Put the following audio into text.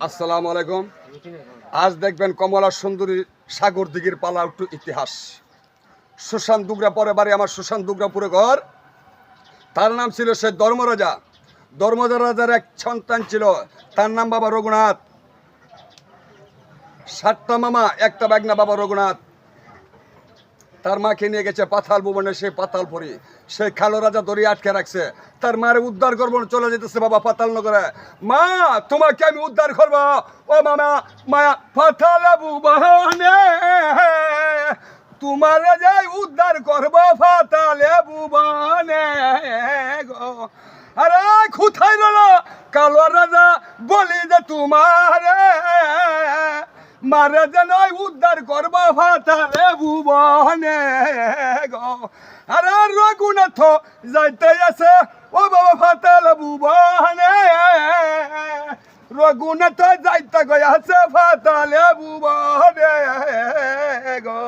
আসসালামু আলাইকুম। আজ দেখবেন কমলা সুন্দরী সাগর দিঘির পালা একটু ইতিহাস। সুশান্ত দুগরা পরে বাড়ি আমার সুশান্ত দুগরাপুরে ঘর। তার নাম ছিল সে ধর্মরাজা। ধর্মরাজার এক সন্তান ছিল, তার নাম বাবা রঘুনাথ। 7টা মামা, একটা বাগনা বাবা রঘুনাথ। তার মাকে নিয়ে গেছে পাতাল ভুবনে, সে পাতালপুরি। সেই কালো রাজা দড়ি আটকে রাখছে, তার মারে উদ্ধার করবো, চলে যেতেছে বাবা পাতাল নগরে। মা, তোমাকে আমি উদ্ধার করবো। ও মামা, মায়া পাতাল ভুবনে তোমারে যাই উদ্ধার করবো পাতালে ভুবনে গো। আরে কোথায় রইল কালো রাজা, বলি যে তোমারে মারে যেন উদ্ধার করবো পাতালে ভুবনে গো। আরে রঘুনাথ যাইতে আছে ও বাবা পাতাল ভুবনে, রঘুনাথ যাইতে গিয়ে আছে পাতালে ভুবনে গো।